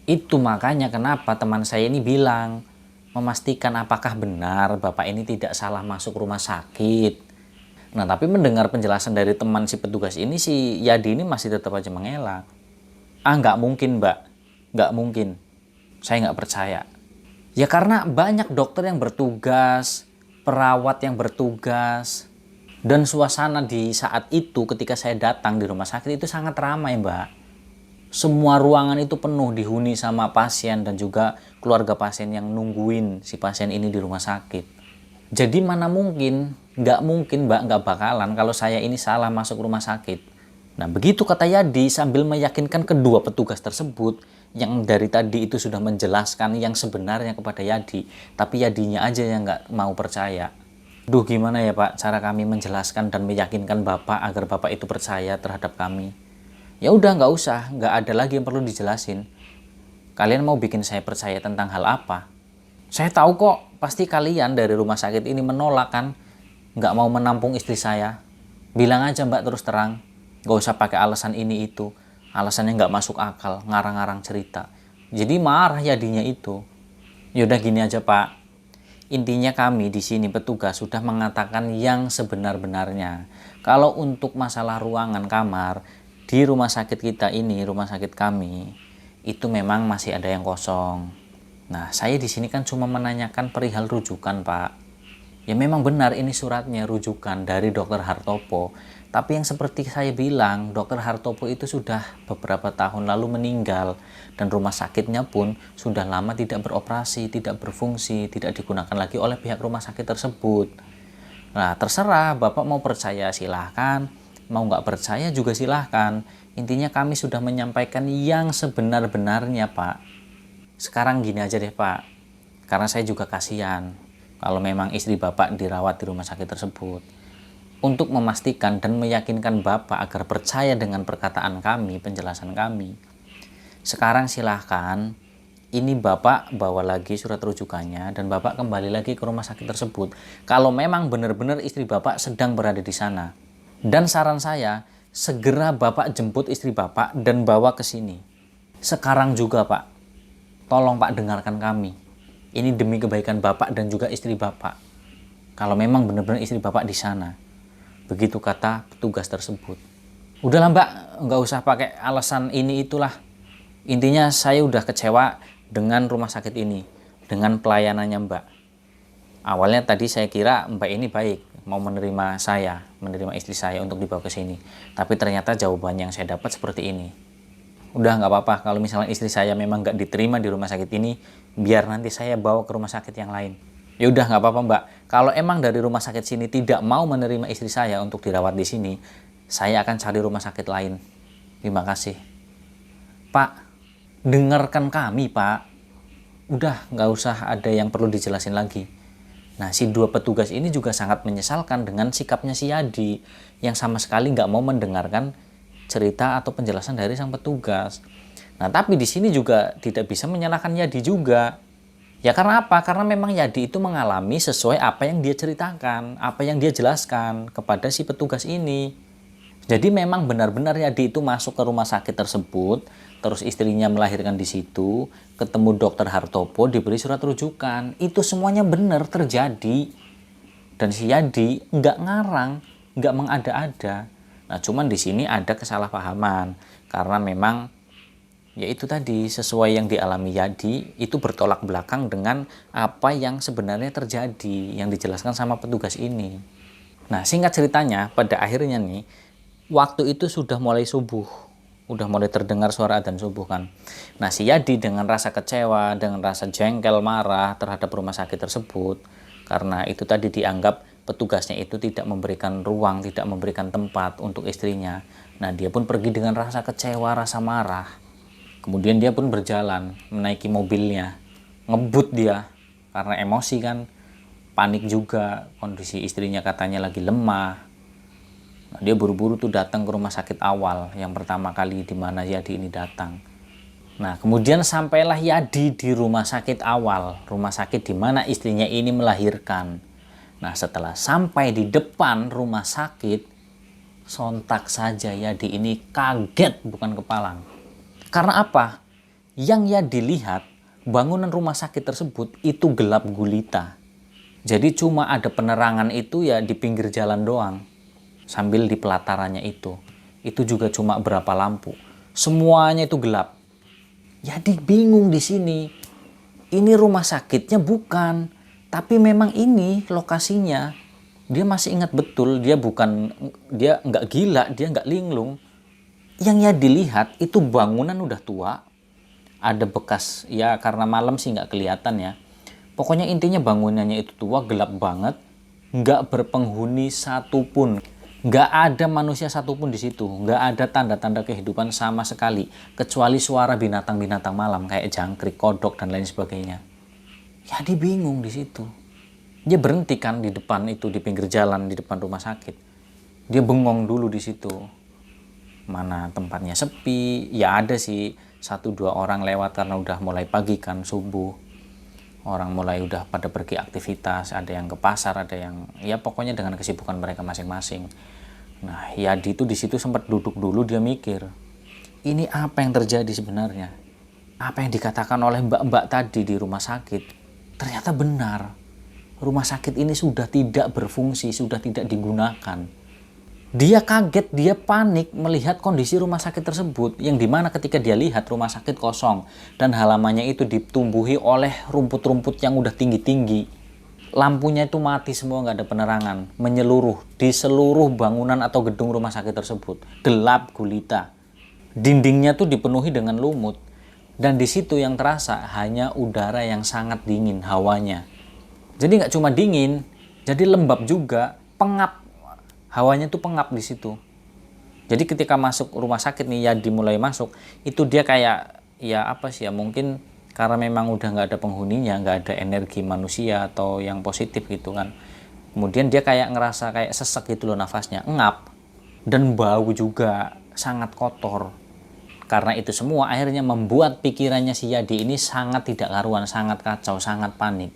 Itu makanya kenapa teman saya ini bilang, memastikan apakah benar Bapak ini tidak salah masuk rumah sakit. Nah tapi mendengar penjelasan dari teman si petugas ini, si Yadi ini masih tetap aja mengelak. Ah nggak mungkin Mbak, nggak mungkin. Saya nggak percaya. Ya karena banyak dokter yang bertugas, perawat yang bertugas, dan suasana di saat itu ketika saya datang di rumah sakit itu sangat ramai mbak. Semua ruangan itu penuh dihuni sama pasien dan juga keluarga pasien yang nungguin si pasien ini di rumah sakit. Jadi mana mungkin, nggak mungkin mbak, nggak bakalan kalau saya ini salah masuk rumah sakit. Nah begitu kata Yadi sambil meyakinkan kedua petugas tersebut, yang dari tadi itu sudah menjelaskan yang sebenarnya kepada Yadi, tapi Yadinya aja yang nggak mau percaya. Duh, gimana ya Pak cara kami menjelaskan dan meyakinkan Bapak agar Bapak itu percaya terhadap kami? Ya udah, nggak usah, nggak ada lagi yang perlu dijelasin. Kalian mau bikin saya percaya tentang hal apa? Saya tahu kok, pasti kalian dari rumah sakit ini menolak kan? Nggak mau menampung istri saya. Bilang aja Mbak terus terang, nggak usah pakai alasan ini itu. Alasannya nggak masuk akal, ngarang-ngarang cerita. Jadi marah Yadinya itu. Yaudah gini aja Pak, intinya kami di sini petugas sudah mengatakan yang sebenar-benarnya. Kalau untuk masalah ruangan kamar di rumah sakit kita ini, rumah sakit kami, itu memang masih ada yang kosong. Nah, saya di sini kan cuma menanyakan perihal rujukan Pak. Ya memang benar ini suratnya rujukan dari Dokter Hartopo. Tapi yang seperti saya bilang, Dokter Hartopo itu sudah beberapa tahun lalu meninggal. Dan rumah sakitnya pun sudah lama tidak beroperasi, tidak berfungsi, tidak digunakan lagi oleh pihak rumah sakit tersebut. Nah terserah, Bapak mau percaya silahkan, mau nggak percaya juga silahkan. Intinya kami sudah menyampaikan yang sebenar-benarnya Pak. Sekarang gini aja deh Pak, karena saya juga kasihan kalau memang istri Bapak dirawat di rumah sakit tersebut. Untuk memastikan dan meyakinkan Bapak agar percaya dengan perkataan kami, penjelasan kami, sekarang silahkan, ini Bapak bawa lagi surat rujukannya dan Bapak kembali lagi ke rumah sakit tersebut. Kalau memang benar-benar istri Bapak sedang berada di sana. Dan saran saya, segera Bapak jemput istri Bapak dan bawa ke sini. Sekarang juga Pak, tolong Pak dengarkan kami. Ini demi kebaikan Bapak dan juga istri Bapak. Kalau memang benar-benar istri Bapak di sana. Begitu kata petugas tersebut. Udahlah Mbak, nggak usah pakai alasan ini itulah. Intinya saya udah kecewa dengan rumah sakit ini, dengan pelayanannya Mbak. Awalnya tadi saya kira Mbak ini baik, mau menerima saya, menerima istri saya untuk dibawa ke sini. Tapi ternyata jawaban yang saya dapat seperti ini. Udah nggak apa-apa, kalau misalnya istri saya memang nggak diterima di rumah sakit ini, biar nanti saya bawa ke rumah sakit yang lain. Ya udah nggak apa-apa Mbak, kalau emang dari rumah sakit sini tidak mau menerima istri saya untuk dirawat di sini, saya akan cari rumah sakit lain. Terima kasih. Pak, dengarkan kami Pak. Udah nggak usah ada yang perlu dijelasin lagi. Nah si dua petugas ini juga sangat menyesalkan dengan sikapnya si Yadi, yang sama sekali nggak mau mendengarkan cerita atau penjelasan dari sang petugas. Nah, tapi di sini juga tidak bisa menyalahkan Yadi juga. Ya karena apa? Karena memang Yadi itu mengalami sesuai apa yang dia ceritakan, apa yang dia jelaskan kepada si petugas ini. Jadi memang benar-benar Yadi itu masuk ke rumah sakit tersebut, terus istrinya melahirkan di situ, ketemu Dokter Hartopo, diberi surat rujukan. Itu semuanya benar terjadi. Dan si Yadi nggak ngarang, nggak mengada-ada. Nah, cuman di sini ada kesalahpahaman karena memang yaitu tadi sesuai yang dialami Yadi itu bertolak belakang dengan apa yang sebenarnya terjadi yang dijelaskan sama petugas ini. Nah, singkat ceritanya pada akhirnya nih waktu itu sudah mulai subuh, udah mulai terdengar suara adzan subuh kan. Nah, si Yadi dengan rasa kecewa, dengan rasa jengkel, marah terhadap rumah sakit tersebut karena itu tadi dianggap petugasnya itu tidak memberikan ruang, tidak memberikan tempat untuk istrinya. Nah, dia pun pergi dengan rasa kecewa, rasa marah. Kemudian dia pun berjalan, menaiki mobilnya. Ngebut dia, karena emosi kan. Panik juga, kondisi istrinya katanya lagi lemah. Nah, dia buru-buru tuh datang ke rumah sakit awal, yang pertama kali di mana Yadi ini datang. Nah, kemudian sampailah Yadi di rumah sakit awal, rumah sakit di mana istrinya ini melahirkan. Nah, setelah sampai di depan rumah sakit, sontak saja Yadi ini kaget bukan kepalang. Karena apa? Yang Yadi lihat, bangunan rumah sakit tersebut itu gelap gulita. Jadi cuma ada penerangan itu ya di pinggir jalan doang. Sambil di pelatarannya itu juga cuma berapa lampu. Semuanya itu gelap. Yadi bingung di sini. Ini rumah sakitnya bukan. Tapi memang ini lokasinya, dia masih ingat betul, dia nggak gila, dia nggak linglung. Yang ya dilihat itu bangunan udah tua, ada bekas, ya karena malam sih nggak kelihatan ya. Pokoknya intinya bangunannya itu tua, gelap banget, nggak berpenghuni satupun. Nggak ada manusia satupun di situ, nggak ada tanda-tanda kehidupan sama sekali, kecuali suara binatang-binatang malam kayak jangkrik, kodok dan lain sebagainya. Ya dia bingung di situ. Dia berhenti kan di depan itu, di pinggir jalan di depan rumah sakit. Dia bengong dulu di situ. Mana tempatnya sepi, ya ada sih 1-2 orang lewat karena udah mulai pagi kan, subuh. Orang mulai udah pada pergi aktivitas, ada yang ke pasar, ada yang ya pokoknya dengan kesibukan mereka masing-masing. Nah, Yadi itu di situ sempat duduk dulu, dia mikir, ini apa yang terjadi sebenarnya? Apa yang dikatakan oleh mbak-mbak tadi di rumah sakit? Ternyata benar. Rumah sakit ini sudah tidak berfungsi, sudah tidak digunakan. Dia kaget, dia panik melihat kondisi rumah sakit tersebut, yang dimana ketika dia lihat rumah sakit kosong dan halamannya itu ditumbuhi oleh rumput-rumput yang udah tinggi-tinggi. Lampunya itu mati semua, nggak ada penerangan, menyeluruh di seluruh bangunan atau gedung rumah sakit tersebut. Gelap gulita. Dindingnya tuh dipenuhi dengan lumut. Dan di situ yang terasa hanya udara yang sangat dingin hawanya. Jadi nggak cuma dingin, jadi lembab juga, pengap. Hawanya tuh pengap di situ. Jadi ketika masuk rumah sakit nih, ya dimulai masuk, itu dia kayak ya apa sih ya, mungkin karena memang udah nggak ada penghuninya, nggak ada energi manusia atau yang positif gitu kan. Kemudian dia kayak ngerasa kayak sesek gitu loh nafasnya, ngap, dan bau juga sangat kotor. Karena itu semua akhirnya membuat pikirannya si Yadi ini sangat tidak karuan, sangat kacau, sangat panik.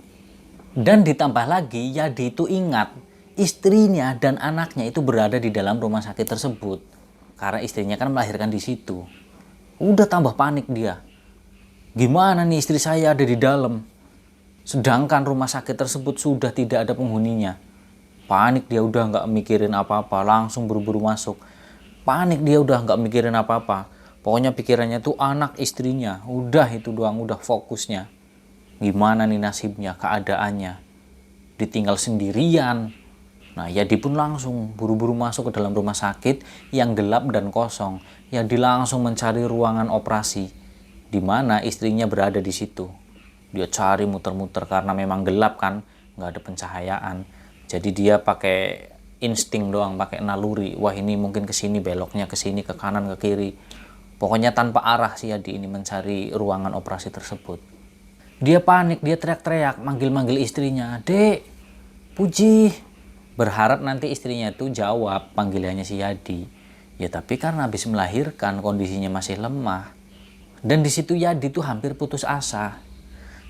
Dan ditambah lagi Yadi itu ingat istrinya dan anaknya itu berada di dalam rumah sakit tersebut. Karena istrinya kan melahirkan di situ. Udah tambah panik dia. Gimana nih istri saya ada di dalam? Sedangkan rumah sakit tersebut sudah tidak ada penghuninya. Panik dia udah nggak mikirin apa-apa, langsung buru-buru masuk. Panik dia udah nggak mikirin apa-apa. Pokoknya pikirannya tuh anak istrinya. Udah itu doang, udah fokusnya. Gimana nih nasibnya, keadaannya. Ditinggal sendirian. Nah, Yadi pun langsung buru-buru masuk ke dalam rumah sakit yang gelap dan kosong. Yadi langsung mencari ruangan operasi, di mana istrinya berada di situ. Dia cari muter-muter karena memang gelap kan, nggak ada pencahayaan. Jadi dia pakai insting doang, pakai naluri. Wah ini mungkin ke sini, beloknya ke sini, ke kanan, ke kiri. Pokoknya tanpa arah sih Yadi ini mencari ruangan operasi tersebut. Dia panik, dia teriak-teriak, manggil-manggil istrinya, "Dek, Puji." Berharap nanti istrinya itu jawab panggilannya si Yadi. Ya tapi karena habis melahirkan kondisinya masih lemah. Dan di situ Yadi tuh hampir putus asa.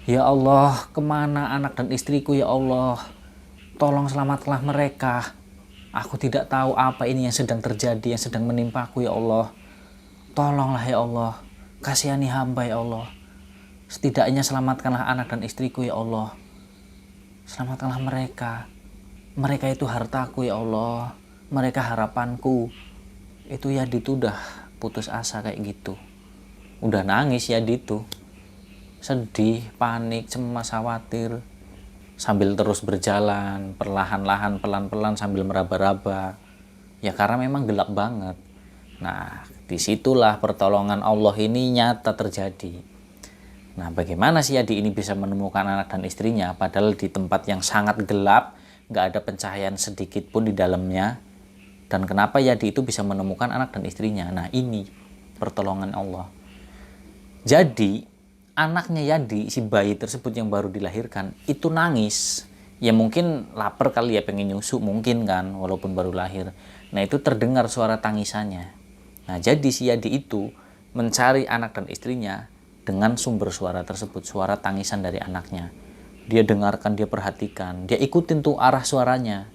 Ya Allah, kemana anak dan istriku ya Allah? Tolong selamatkanlah mereka. Aku tidak tahu apa ini yang sedang terjadi, yang sedang menimpaku ya Allah. Tolonglah ya Allah. Kasihani hamba ya Allah. Setidaknya selamatkanlah anak dan istriku ya Allah. Selamatkanlah mereka. Mereka itu hartaku ya Allah, mereka harapanku. Itu Yadi tuh udah putus asa kayak gitu. Udah nangis Yadi tuh. Sedih, panik, cemas, khawatir. Sambil terus berjalan, perlahan-lahan, pelan-pelan sambil meraba-raba. Ya karena memang gelap banget. Nah, disitulah pertolongan Allah ini nyata terjadi. Nah, bagaimana sih Yadi ini bisa menemukan anak dan istrinya padahal di tempat yang sangat gelap, nggak ada pencahayaan sedikit pun di dalamnya. Dan kenapa Yadi itu bisa menemukan anak dan istrinya? Nah ini pertolongan Allah. Jadi anaknya Yadi, si bayi tersebut yang baru dilahirkan, itu nangis. Ya mungkin lapar kali ya, pengen nyusu mungkin kan, walaupun baru lahir. Nah itu terdengar suara tangisannya. Nah jadi si Yadi itu mencari anak dan istrinya dengan sumber suara tersebut, suara tangisan dari anaknya. Dia dengarkan, dia perhatikan, dia ikutin tuh arah suaranya.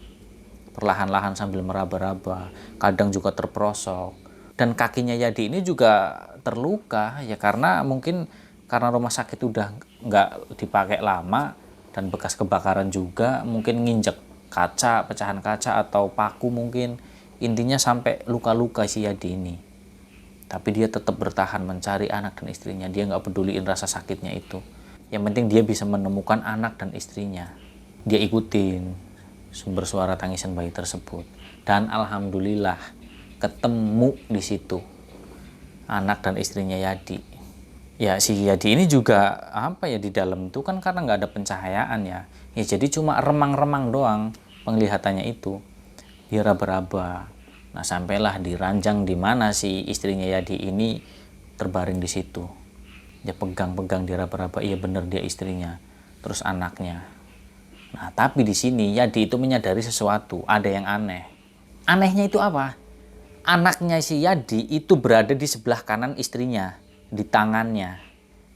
Perlahan-lahan sambil meraba-raba, kadang juga terperosok. Dan kakinya Yadi ini juga terluka ya karena mungkin karena rumah sakit udah nggak dipakai lama dan bekas kebakaran juga, mungkin nginjek kaca, pecahan kaca atau paku mungkin. Intinya sampai luka-luka si Yadi ini. Tapi dia tetap bertahan mencari anak dan istrinya, dia nggak peduliin rasa sakitnya itu. Yang penting dia bisa menemukan anak dan istrinya. Dia ikutin sumber suara tangisan bayi tersebut. Dan alhamdulillah ketemu di situ anak dan istrinya Yadi. Ya si Yadi ini juga apa ya, di dalam itu kan karena nggak ada pencahayaan ya. Ya jadi cuma remang-remang doang penglihatannya itu. dia raba-raba. Nah, sampailah di ranjang di mana si istrinya Yadi ini terbaring di situ. Dia pegang-pegang, dia raba-raba, iya bener dia istrinya. Terus anaknya. Nah, tapi di sini Yadi itu menyadari sesuatu, ada yang aneh. Anehnya itu apa? Anaknya si Yadi itu berada di sebelah kanan istrinya, di tangannya.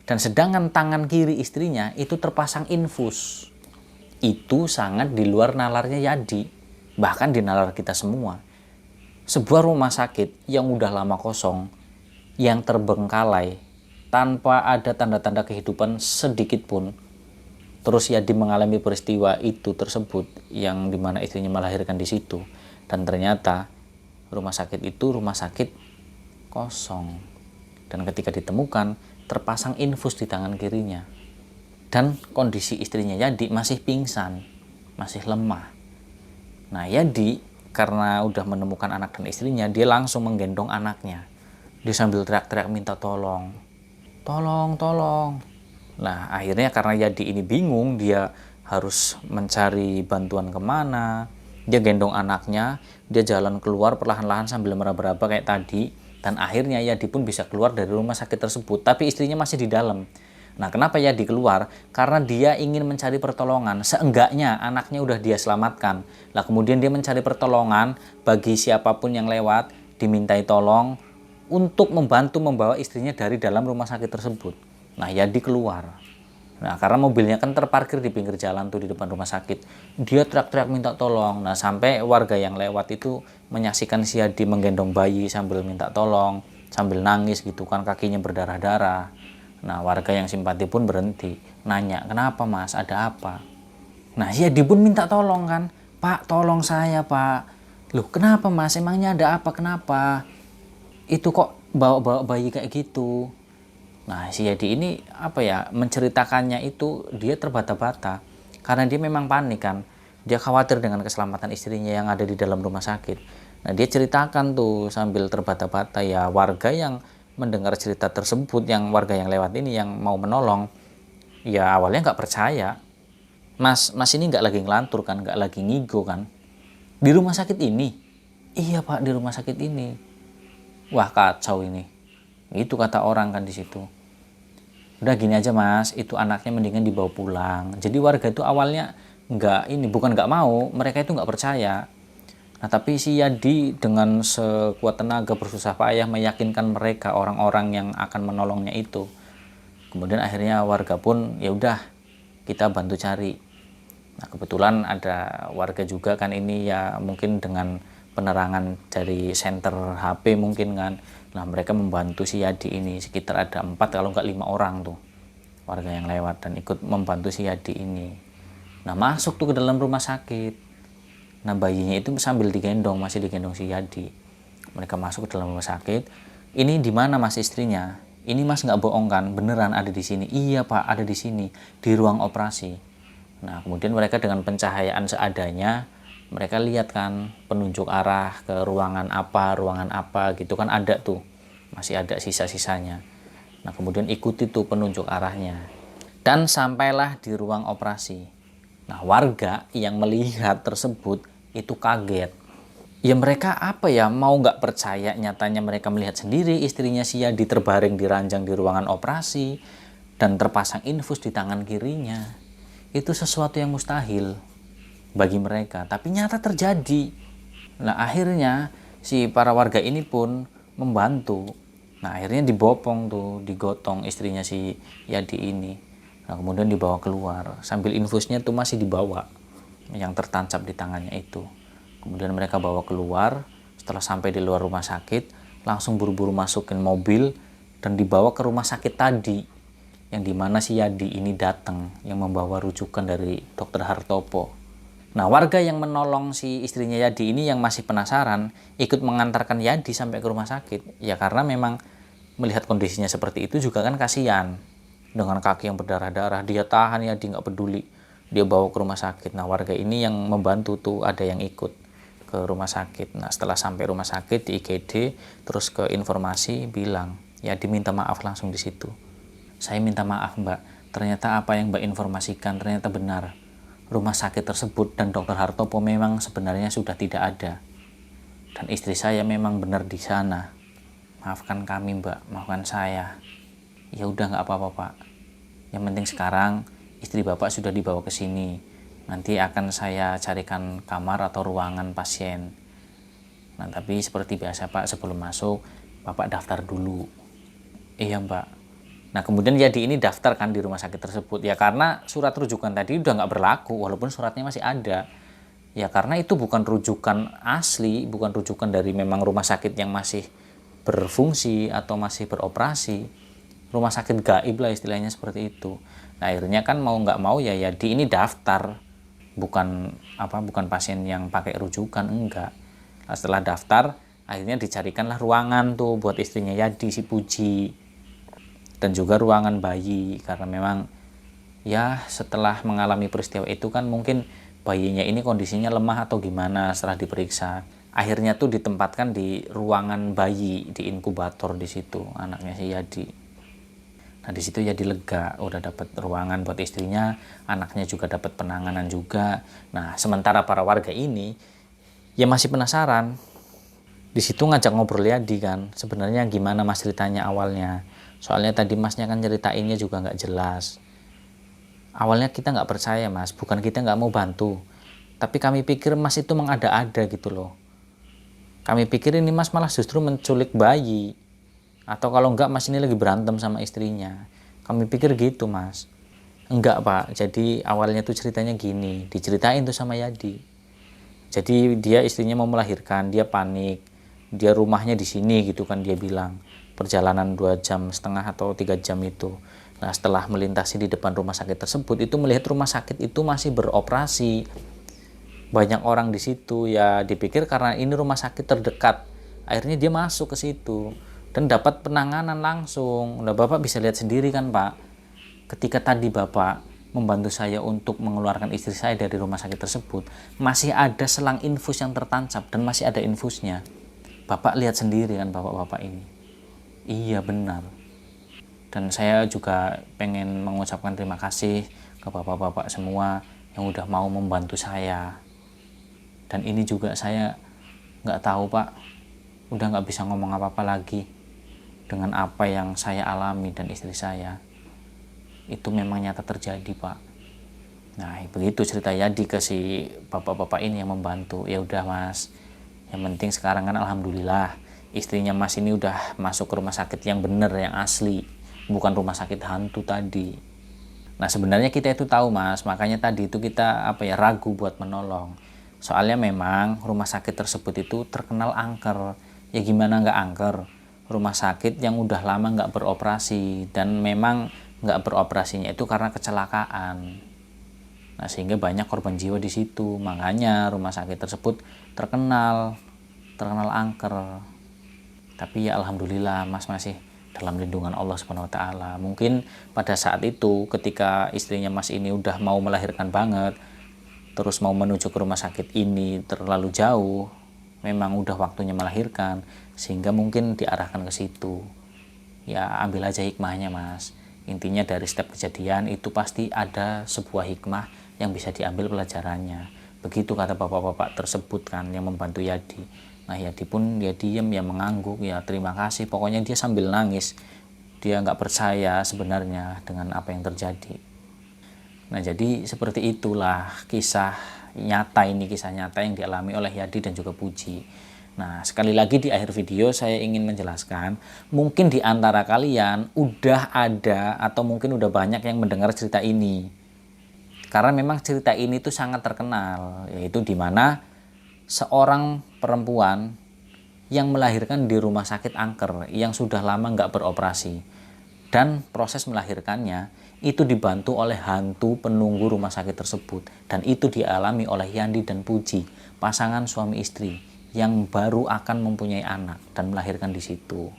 Dan sedangkan tangan kiri istrinya itu terpasang infus. Itu sangat di luar nalarnya Yadi, bahkan di nalar kita semua. Sebuah rumah sakit yang udah lama kosong, yang terbengkalai, tanpa ada tanda-tanda kehidupan sedikit pun. Terus Yadi mengalami peristiwa itu tersebut, yang dimana istrinya melahirkan di situ. Dan ternyata rumah sakit itu rumah sakit kosong. Dan ketika ditemukan, terpasang infus di tangan kirinya. Dan kondisi istrinya Yadi masih pingsan, masih lemah. Nah, Yadi karena udah menemukan anak dan istrinya, dia langsung menggendong anaknya. Dia sambil teriak-teriak minta tolong. Tolong, tolong. Nah, akhirnya karena Yadi ini bingung, dia harus mencari bantuan kemana. Dia gendong anaknya, dia jalan keluar perlahan-lahan sambil meraba-raba kayak tadi. Dan akhirnya Yadi pun bisa keluar dari rumah sakit tersebut, tapi istrinya masih di dalam. Nah, kenapa Yadi keluar? Karena dia ingin mencari pertolongan. Seenggaknya anaknya udah dia selamatkan. Lah kemudian dia mencari pertolongan bagi siapapun yang lewat, dimintai tolong untuk membantu membawa istrinya dari dalam rumah sakit tersebut. Nah, Yadi keluar. Nah, karena mobilnya kan terparkir di pinggir jalan tuh di depan rumah sakit. Dia teriak-teriak minta tolong. Nah, sampai warga yang lewat itu menyaksikan si Yadi menggendong bayi sambil minta tolong, sambil nangis gitu kan, kakinya berdarah-darah. Nah, warga yang simpati pun berhenti, nanya, kenapa mas, ada apa? Nah, Yadi pun minta tolong kan, Pak, tolong saya Pak. Loh, kenapa mas, emangnya ada apa, kenapa? Itu kok bawa-bawa bayi kayak gitu? Nah, si Yadi ini apa ya, menceritakannya itu dia terbata-bata. Karena dia memang panik kan, dia khawatir dengan keselamatan istrinya yang ada di dalam rumah sakit. Nah, dia ceritakan tuh sambil terbata-bata ya, warga yang mendengar cerita tersebut, yang warga yang lewat ini yang mau menolong, ya awalnya nggak percaya. Mas ini nggak lagi ngelantur kan, nggak lagi ngigo kan? Di rumah sakit ini? Iya Pak, di rumah sakit ini. Wah kacau ini. Itu kata orang kan di situ. Udah gini aja mas, itu anaknya mendingan dibawa pulang. Jadi warga itu awalnya bukan nggak mau, mereka itu nggak percaya. Nah, tapi si Yadi dengan sekuat tenaga bersusah payah meyakinkan mereka, orang-orang yang akan menolongnya itu. Kemudian akhirnya warga pun ya udah, kita bantu cari. Nah, kebetulan ada warga juga kan ini ya, mungkin dengan penerangan dari senter HP mungkin kan. Nah, mereka membantu si Yadi ini, sekitar ada 4 kalau nggak 5 orang tuh warga yang lewat dan ikut membantu si Yadi ini. Nah, masuk tuh ke dalam rumah sakit. Nah, bayinya itu sambil digendong, masih digendong si Yadi. Mereka masuk ke dalam rumah sakit. Ini di mana mas istrinya? Ini mas nggak bohong kan? Beneran ada di sini? Iya pak, ada di sini, di ruang operasi. Nah, kemudian mereka dengan pencahayaan seadanya, mereka lihat kan penunjuk arah ke ruangan apa gitu kan, ada tuh. Masih ada sisa-sisanya. Nah, kemudian ikuti tuh penunjuk arahnya. Dan sampailah di ruang operasi. Nah, warga yang melihat tersebut itu kaget. Ya mereka apa ya, mau nggak percaya, nyatanya mereka melihat sendiri istrinya si Yadi terbaring di ranjang di ruangan operasi dan terpasang infus di tangan kirinya. Itu sesuatu yang mustahil bagi mereka, tapi nyata terjadi. Nah, akhirnya si para warga ini pun membantu. Nah, akhirnya dibopong tuh, digotong istrinya si Yadi ini. Nah, kemudian dibawa keluar sambil infusnya tuh masih dibawa, yang tertancap di tangannya itu. Kemudian mereka bawa keluar. Setelah sampai di luar rumah sakit, langsung buru-buru masukin mobil dan dibawa ke rumah sakit tadi, yang dimana si Yadi ini datang, yang membawa rujukan dari dokter Hartopo. Nah, warga yang menolong si istrinya Yadi ini yang masih penasaran ikut mengantarkan Yadi sampai ke rumah sakit. Ya karena memang melihat kondisinya seperti itu juga kan kasihan, dengan kaki yang berdarah-darah dia tahan, Yadi nggak peduli, dia bawa ke rumah sakit. Nah, warga ini yang membantu tuh ada yang ikut ke rumah sakit. Nah, setelah sampai rumah sakit di IGD, terus ke informasi bilang, ya diminta maaf langsung di situ. Saya minta maaf mbak, ternyata apa yang mbak informasikan ternyata benar. rumah sakit tersebut dan Dokter Hartopo memang sebenarnya sudah tidak ada. Dan istri saya memang benar di sana. Maafkan kami Mbak, maafkan saya. Ya udah nggak apa-apa Pak. Yang penting sekarang istri Bapak sudah dibawa ke sini. Nanti akan saya carikan kamar atau ruangan pasien. Nah tapi seperti biasa Pak, sebelum masuk Bapak daftar dulu. Iya Mbak. Nah kemudian Yadi ini daftar kan di rumah sakit tersebut. Ya karena surat rujukan tadi udah nggak berlaku walaupun suratnya masih ada. Ya karena itu bukan rujukan asli, bukan rujukan dari memang rumah sakit yang masih berfungsi atau masih beroperasi. Rumah sakit gaib lah istilahnya seperti itu. Nah akhirnya kan mau nggak mau ya Yadi ini daftar. Bukan pasien yang pakai rujukan, enggak. Nah, setelah daftar akhirnya dicarikanlah ruangan tuh buat istrinya Yadi, si Puji. Dan juga ruangan bayi karena memang ya setelah mengalami peristiwa itu kan mungkin bayinya ini kondisinya lemah atau gimana setelah diperiksa. Akhirnya tuh ditempatkan di ruangan bayi di inkubator di situ anaknya si Yadi. Nah di situ Yadi lega, udah dapat ruangan buat istrinya, anaknya juga dapat penanganan juga. Nah sementara para warga ini ya masih penasaran. Di situ ngajak ngobrol Yadi kan, sebenarnya gimana Mas ceritanya awalnya. Soalnya tadi Masnya kan ceritainnya juga nggak jelas. Awalnya kita nggak percaya Mas, bukan kita nggak mau bantu. Tapi kami pikir Mas itu mengada-ada gitu loh. Kami pikir ini Mas malah justru menculik bayi. Atau kalau enggak Mas ini lagi berantem sama istrinya. Kami pikir gitu Mas. Enggak Pak, jadi awalnya tuh ceritanya gini. Diceritain tuh sama Yadi. Jadi dia istrinya mau melahirkan, dia panik. Dia rumahnya di sini gitu kan dia bilang. Perjalanan 2,5 jam atau 3 jam itu. Nah setelah melintasi di depan rumah sakit tersebut itu melihat rumah sakit itu masih beroperasi, banyak orang di situ. Ya dipikir karena ini rumah sakit terdekat, akhirnya dia masuk ke situ dan dapat penanganan langsung. Nah Bapak bisa lihat sendiri kan Pak, ketika tadi Bapak membantu saya untuk mengeluarkan istri saya dari rumah sakit tersebut, masih ada selang infus yang tertancap dan masih ada infusnya. Bapak lihat sendiri kan Bapak-bapak ini. Iya benar. Dan saya juga pengen mengucapkan terima kasih ke bapak-bapak semua yang udah mau membantu saya. Dan ini juga saya nggak tahu Pak, udah nggak bisa ngomong apa-apa lagi dengan apa yang saya alami dan istri saya. Itu memang nyata terjadi Pak. Nah begitu cerita Yadi ke si bapak-bapak ini yang membantu. Ya udah Mas, yang penting sekarang kan alhamdulillah istrinya Mas ini udah masuk ke rumah sakit yang bener, yang asli, bukan rumah sakit hantu tadi. Nah sebenarnya kita itu tahu Mas, makanya tadi itu kita ragu buat menolong. Soalnya memang rumah sakit tersebut itu terkenal angker. Ya gimana nggak angker? Rumah sakit yang udah lama nggak beroperasi, dan memang nggak beroperasinya itu karena kecelakaan. Nah sehingga banyak korban jiwa di situ. Makanya rumah sakit tersebut terkenal angker. Tapi ya alhamdulillah Mas masih dalam lindungan Allah Subhanahu wa taala. Mungkin pada saat itu ketika istrinya Mas ini udah mau melahirkan banget, terus mau menuju ke rumah sakit ini terlalu jauh, memang udah waktunya melahirkan, sehingga mungkin diarahkan ke situ. Ya ambil aja hikmahnya Mas. Intinya dari setiap kejadian itu pasti ada sebuah hikmah yang bisa diambil pelajarannya. Begitu kata bapak-bapak tersebut kan yang membantu Yadi. Nah Yadi pun dia diam, ya mengangguk, ya terima kasih. Pokoknya dia sambil nangis. Dia nggak percaya sebenarnya dengan apa yang terjadi. Nah jadi seperti itulah kisah nyata yang dialami oleh Yadi dan juga Puji. Nah sekali lagi di akhir video saya ingin menjelaskan, mungkin di antara kalian udah ada atau mungkin udah banyak yang mendengar cerita ini. Karena memang cerita ini tuh sangat terkenal, yaitu di mana seorang perempuan yang melahirkan di rumah sakit angker yang sudah lama nggak beroperasi, dan proses melahirkannya itu dibantu oleh hantu penunggu rumah sakit tersebut, dan itu dialami oleh Yandi dan Puji, pasangan suami istri yang baru akan mempunyai anak dan melahirkan di situ.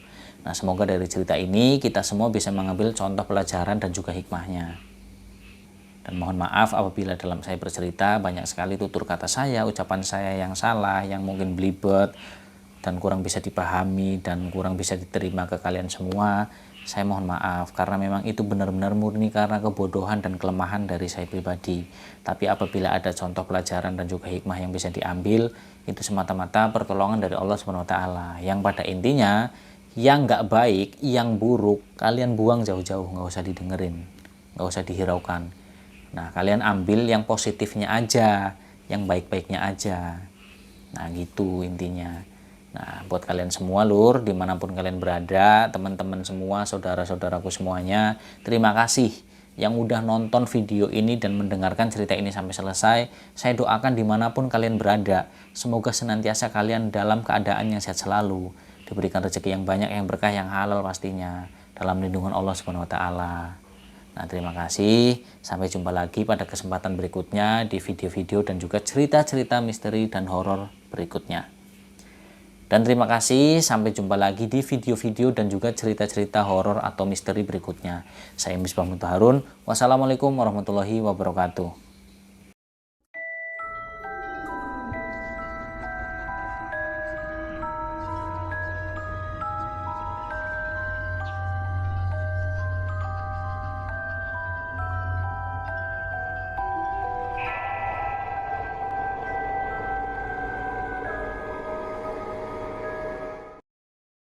Nah semoga dari cerita ini kita semua bisa mengambil contoh pelajaran dan juga hikmahnya. Dan mohon maaf apabila dalam saya bercerita banyak sekali tutur kata saya, ucapan saya yang salah, yang mungkin belibet dan kurang bisa dipahami dan kurang bisa diterima ke kalian semua. Saya mohon maaf karena memang itu benar-benar murni karena kebodohan dan kelemahan dari saya pribadi. Tapi apabila ada contoh pelajaran dan juga hikmah yang bisa diambil, itu semata-mata pertolongan dari Allah SWT. Yang pada intinya, yang nggak baik, yang buruk, kalian buang jauh-jauh, nggak usah didengerin, nggak usah dihiraukan. Nah, kalian ambil yang positifnya aja, yang baik-baiknya aja. Nah, gitu intinya. Nah, buat kalian semua lur, dimanapun kalian berada, teman-teman semua, saudara-saudaraku semuanya, terima kasih yang udah nonton video ini dan mendengarkan cerita ini sampai selesai. Saya doakan dimanapun kalian berada, semoga senantiasa kalian dalam keadaan yang sehat selalu, diberikan rezeki yang banyak, yang berkah, yang halal pastinya, dalam lindungan Allah SWT. Nah, terima kasih. Sampai jumpa lagi pada kesempatan berikutnya di video-video dan juga cerita-cerita misteri dan horor berikutnya. Dan terima kasih, sampai jumpa lagi di video-video dan juga cerita-cerita horor atau misteri berikutnya. Saya Misbah Muthaharun. Wassalamualaikum warahmatullahi wabarakatuh.